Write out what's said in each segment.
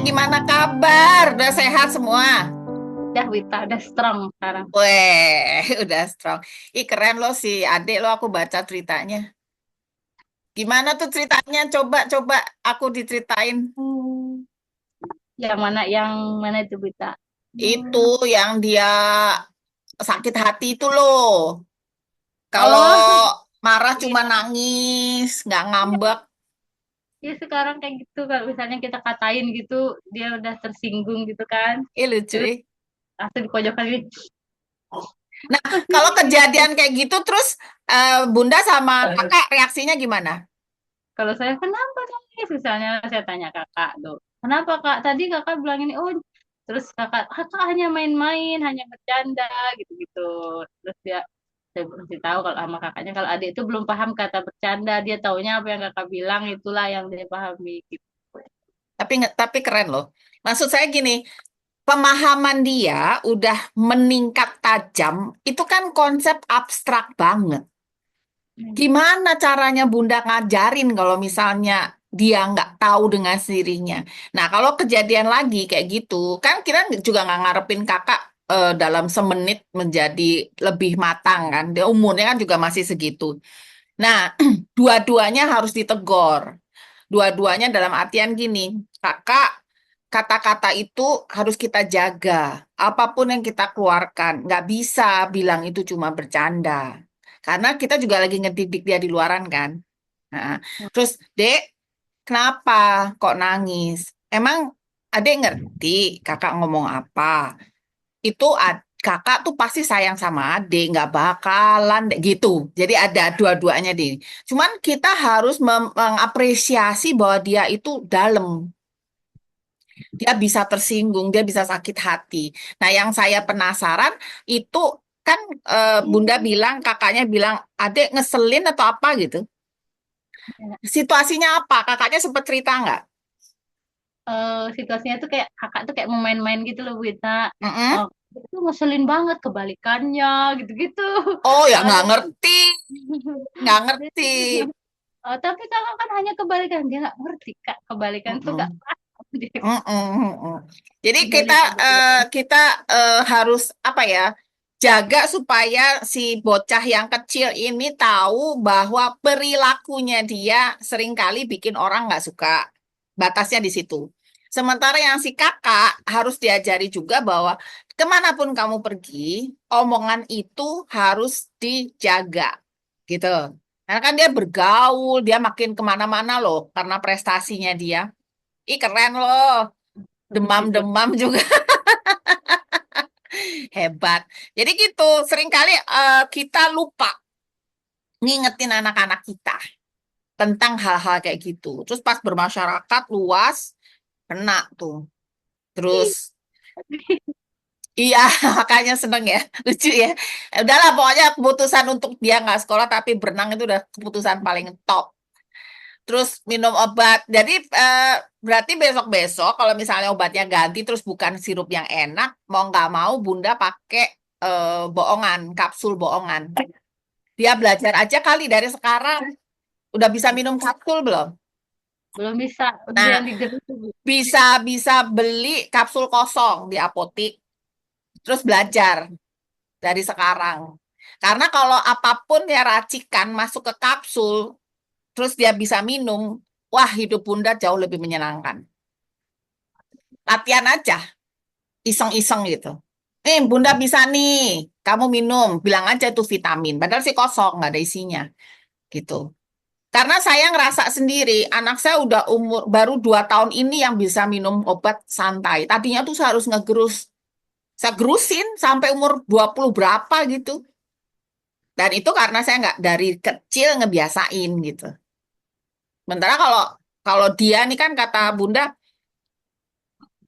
gimana kabar? Udah sehat semua? Udah Wita, udah strong sekarang. Weh, udah strong. Ih, keren loh si adik lo, aku baca ceritanya. Gimana tuh ceritanya? Coba aku diceritain. Hmm. Yang mana itu Wita? Itu Hmm. yang dia sakit hati itu loh. Kalau Oh, marah cuma iya. nangis, nggak Iya, ngambek. iya, sekarang kayak gitu. Kalau misalnya kita katain gitu, dia udah tersinggung gitu kan. Ih, lucu Terus ih. langsung di pojokan ini. Nah, Apa sih kalau gitu? kejadian kayak gitu, terus Bunda sama kakak reaksinya gimana? Kalau saya kenapa nangis? Misalnya saya tanya kakak tuh, kenapa kak? Tadi kakak bilang ini, oh, terus kakak hanya main-main, hanya bercanda gitu-gitu. Terus saya kasih tahu kalau sama kakaknya, kalau adik itu belum paham kata bercanda, dia taunya apa yang kakak bilang itulah yang dia pahami. Gitu. Tapi keren loh. Maksud saya gini, pemahaman dia udah meningkat tajam, itu kan konsep abstrak banget. Gimana caranya Bunda ngajarin kalau misalnya dia nggak tahu dengan sendirinya? Nah, kalau kejadian lagi kayak gitu, kan kita juga nggak ngarepin kakak dalam semenit menjadi lebih matang kan. Dia umurnya kan juga masih segitu. Nah, dua-duanya harus ditegor. Dua-duanya dalam artian gini, kakak, kata-kata itu harus kita jaga. Apapun yang kita keluarkan, nggak bisa bilang itu cuma bercanda. Karena kita juga lagi ngedidik dia di luaran kan. Nah, terus, Dek, kenapa kok nangis? Emang adek ngerti kakak ngomong apa? Itu kakak tuh pasti sayang sama adik, nggak bakalan deh, gitu. Jadi ada dua-duanya deh. Cuman kita harus mengapresiasi bahwa dia itu dalam, dia bisa tersinggung, dia bisa sakit hati. Nah, yang saya penasaran itu kan Bunda bilang, kakaknya bilang, adek ngeselin atau apa gitu. Situasinya apa? Kakaknya sempat cerita nggak? Situasinya tuh kayak kakak tuh kayak mau main-main gitu loh Wita. Mm-mm. Oh, itu ngeselin banget kebalikannya gitu-gitu. Oh ya nggak Ada. ngerti, nggak ngerti. Oh, tapi kalau kan hanya kebalikan, dia nggak ngerti kak. Kebalikan tuh nggak Mm-mm. paham dia. Mm-mm, mm-mm. Jadi kita Kebalikan, kebalikan. kita harus apa ya, jaga supaya si bocah yang kecil ini tahu bahwa perilakunya dia seringkali bikin orang nggak suka. Batasnya di situ. Sementara yang si kakak harus diajari juga bahwa kemanapun kamu pergi, omongan itu harus dijaga, gitu. Karena kan dia bergaul, dia makin kemana-mana loh karena prestasinya dia. Ih keren loh, Bagus itu. demam-demam juga hebat. Jadi gitu, seringkali kita lupa ngingetin anak-anak kita tentang hal-hal kayak gitu. Terus pas bermasyarakat luas, kena tuh. Terus, iya makanya seneng ya, lucu ya. Udahlah pokoknya keputusan untuk dia nggak sekolah tapi berenang itu udah keputusan paling top. Terus minum obat. Jadi berarti besok-besok kalau misalnya obatnya ganti terus bukan sirup yang enak, mau nggak mau Bunda pakai bohongan, kapsul bohongan. Dia belajar aja kali dari sekarang. Udah bisa minum kapsul belum? Belum bisa, udah Nah, yang digerus tuh. Bu. bisa bisa beli kapsul kosong di apotik, terus belajar dari sekarang. Karena kalau apapun ya racikan masuk ke kapsul, terus dia bisa minum, wah hidup Bunda jauh lebih menyenangkan. Latihan aja, iseng-iseng gitu. Bunda bisa nih, kamu minum, bilang aja itu vitamin. Padahal sih kosong, nggak ada isinya, gitu. Karena saya ngerasa sendiri, anak saya udah umur baru 2 tahun ini yang bisa minum obat santai. Tadinya tuh saya harus ngegerus. Saya gerusin sampai umur 20 berapa gitu. Dan itu karena saya nggak dari kecil ngebiasain gitu. Sementara kalau kalau dia nih kan kata Bunda,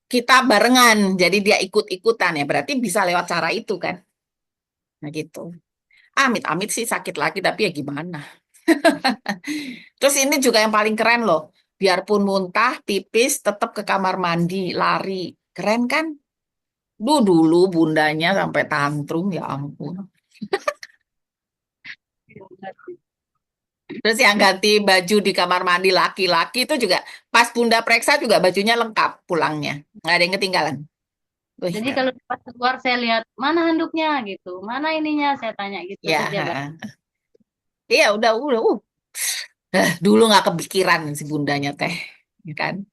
kita barengan, jadi dia ikut-ikutan ya. Berarti bisa lewat cara itu kan. Nah gitu. Amit-amit sih sakit lagi, tapi ya gimana. Terus ini juga yang paling keren loh. Biarpun muntah, pipis, tetap ke kamar mandi, lari. Keren kan? Dulu bundanya sampai tantrum, ya ampun. Terus yang ganti baju di kamar mandi laki-laki itu juga pas Bunda periksa juga bajunya lengkap pulangnya. Nggak ada yang ketinggalan. Wih, Jadi keren. kalau pas keluar saya lihat mana handuknya gitu, mana ininya saya tanya gitu Ya, terus dia balik. ha. Iya udah. Dulu nggak kepikiran si bundanya teh, ya kan?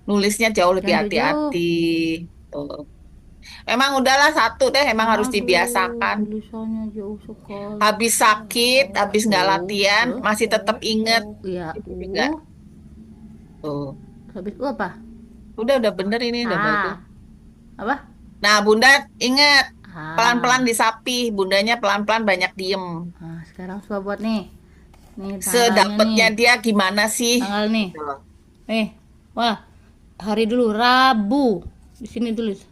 Nulisnya jauh lebih Jangan jauh-jauh. hati-hati. Tuh. Emang udahlah satu deh, emang harus Aduh, dibiasakan. tulisannya jauh sekali. Habis sakit, habis nggak latihan, masih tetap inget. Ya, Itu juga tuh. habis apa? Udah bener ini, udah bagus. Ah, apa? Nah, Bunda ingat, pelan-pelan Ah, disapi, bundanya pelan-pelan banyak diem. nah, sekarang coba buat nih. Nih tanggalnya nih. Sedapetnya dia gimana sih? Tanggal nih. Gitu loh. Wah, hari dulu Rabu. Di sini tulis.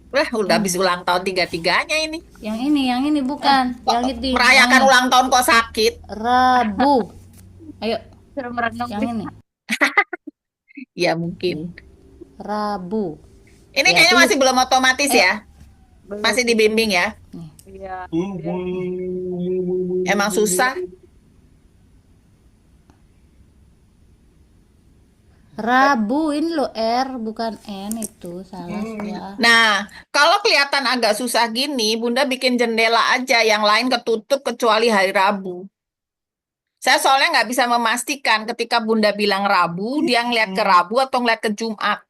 Wah, udah Yang habis ulang tahun tiga-tiganya ini. yang ini bukan. Kok Yang itu, yang merayakan ini. ulang tahun kok sakit? Rabu. Ayo, Suruh merenung yang sih. ini. Ya mungkin. Rabu. Ini Ya, kayaknya tulis. masih belum otomatis Ayo. ya. Belum. Masih dibimbing ya. Nih. Iya. Emang susah. Rabu ini lo R bukan N itu salah ya. Nah, kalau kelihatan agak susah gini, Bunda bikin jendela aja, yang lain ketutup kecuali hari Rabu. Saya soalnya nggak bisa memastikan ketika Bunda bilang Rabu, dia ngeliat ke Rabu atau ngeliat ke Jumat.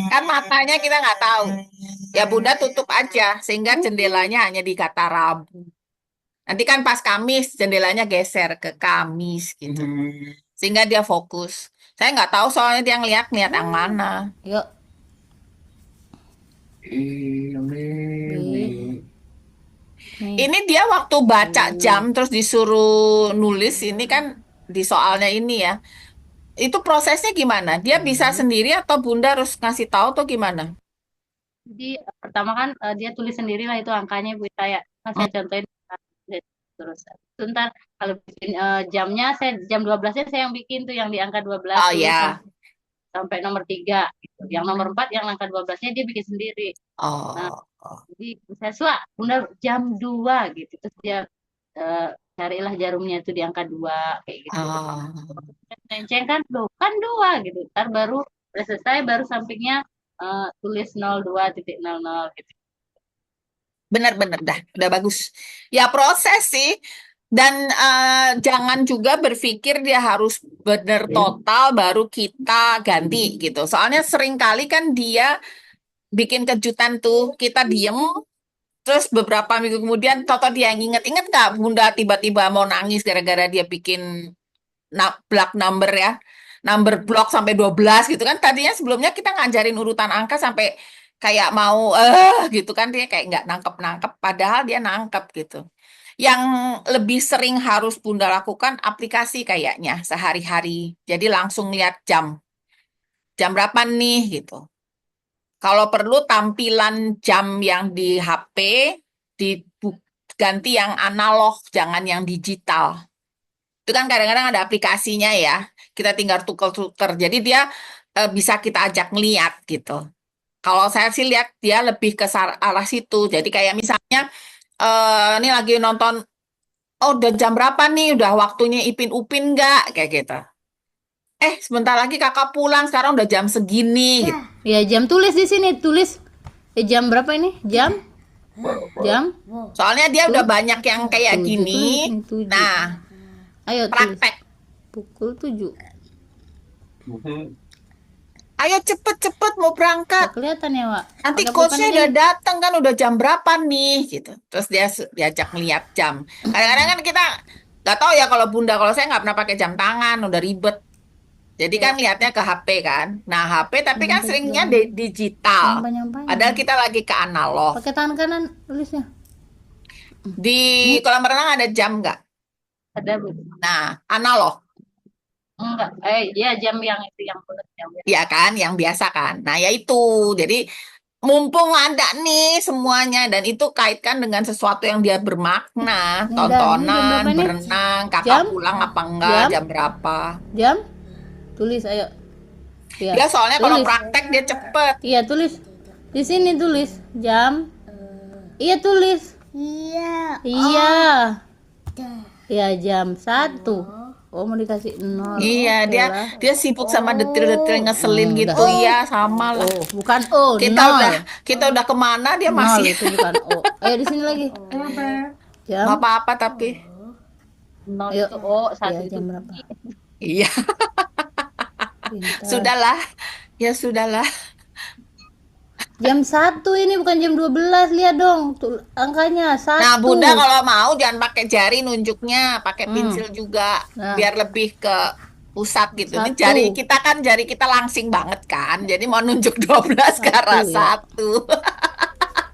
Kan matanya kita nggak tahu. Ya Bunda tutup aja, sehingga jendelanya hanya di kata Rabu. Nanti kan pas Kamis, jendelanya geser ke Kamis gitu. Sehingga dia fokus. Saya nggak tahu soalnya dia ngeliat yang mana. Yuk. Nih. Ini dia waktu baca jam terus disuruh nulis ini kan di soalnya ini ya. Itu prosesnya gimana? Dia bisa sendiri atau Bunda harus ngasih tahu atau gimana? Jadi pertama kan dia tulis sendiri lah itu angkanya Bu saya. Kan Hmm. saya contohin terus. Sebentar kalau bikin jamnya saya jam 12-nya saya yang bikin tuh yang di angka 12 Oh tulis ya. sampai nomor 3 gitu. Yang nomor 4 yang angka 12-nya dia bikin sendiri. Nah, Oh. jadi saya suka bunda jam 2 gitu. Terus dia eh, carilah jarumnya itu di angka 2 kayak gitu. Oh. Ceng kan loh kan 2 gitu. Ntar baru udah selesai baru sampingnya tulis 02.00 gitu. Benar-benar udah bagus. Ya proses sih. Dan jangan juga berpikir dia harus benar total baru kita ganti gitu. Soalnya sering kali kan dia bikin kejutan tuh kita diem. Terus beberapa minggu kemudian Toto dia yang inget nggak Bunda tiba-tiba mau nangis gara-gara dia bikin block number ya. Number block sampai 12 gitu kan. Tadinya sebelumnya kita ngajarin urutan angka sampai kayak mau gitu kan dia kayak nggak nangkep-nangkep padahal dia nangkep gitu. Yang lebih sering harus Bunda lakukan aplikasi kayaknya sehari-hari. Jadi langsung lihat jam. Jam berapa nih gitu. Kalau perlu tampilan jam yang di HP diganti yang analog, jangan yang digital. Itu kan kadang-kadang ada aplikasinya ya. Kita tinggal tuker-tuker. Jadi dia bisa kita ajak ngeliat gitu. Kalau saya sih lihat dia lebih ke arah situ. Jadi kayak misalnya ini lagi nonton, oh udah jam berapa nih? Udah waktunya Ipin Upin nggak? Kayak gitu. Sebentar lagi kakak pulang. Sekarang udah jam segini. Gitu. Ya jam tulis di sini tulis. Jam berapa ini? Jam Soalnya dia udah banyak yang kayak 7 gini. tulis di sini 7. Nah, Ayo tulis. praktek. Pukul 7. Ayo cepet-cepet mau Nggak berangkat. kelihatan ya, Wak? Nanti Pakai coachnya pulpen udah aja. datang kan udah jam berapa nih gitu. Terus dia diajak ngeliat jam. Kadang-kadang kan kita nggak tahu ya kalau Bunda, kalau saya nggak pernah pakai jam tangan, udah ribet. Jadi kan lihatnya ke HP kan. Nah HP tapi kan Jangan seringnya jangan digital. jangan banyak-banyak. Padahal kita lagi ke analog. Pakai tangan kanan tulisnya. Di kolam renang ada jam nggak? Ada Bu. Nah analog. Enggak. Ya jam yang itu yang bulat yang biasa. Ya kan, yang biasa kan. Nah ya itu. Jadi mumpung ada nih semuanya dan itu kaitkan dengan sesuatu yang dia bermakna, Ini jam tontonan, berapa nih? berenang, kakak Jam? pulang apa enggak, Jam? jam berapa. Jam? Tulis ayo. Ya. Dia soalnya kalau Tulis. praktek dia cepet. Iya, tulis. Di sini tulis jam. Iya, tulis. Iya. Ya jam 1. Oh mau dikasih 0. Iya, Oke dia lah. dia sibuk sama detil-detil ngeselin Udah. gitu. Iya, sama lah. Oh bukan O, Kita udah 0. kemana dia 0 masih itu bukan O. Ayo di sini lagi. nggak Jam. apa-apa tapi. 0 Ayo. itu O, 1 Ya itu jam berapa? Iya, Pintar. sudahlah. Ya sudahlah. Jam 1 ini bukan jam 12. Lihat dong tuh angkanya Nah, 1. Bunda kalau mau jangan pakai jari nunjuknya, pakai Hmm. pensil juga, Nah. biar lebih ke pusat gitu. Ini 1. jari kita langsing banget kan. Jadi mau nunjuk 12 ke arah 1 ya. 1.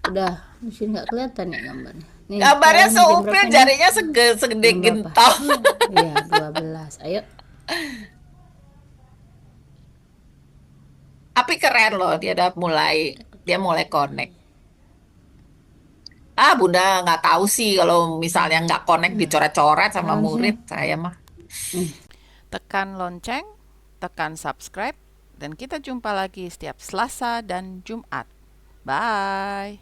Udah, di sini nggak kelihatan ya gambarnya. Nih, Gambarnya sekarang jam seupil, berapa nih? jarinya segede Jam berapa? gentong. Iya, 12. Ayo. Tapi keren loh, dia mulai connect. Bunda nggak tahu sih kalau misalnya nggak connect dicoret-coret sama Harusnya. murid saya mah. Tekan lonceng, tekan subscribe, dan kita jumpa lagi setiap Selasa dan Jumat. Bye.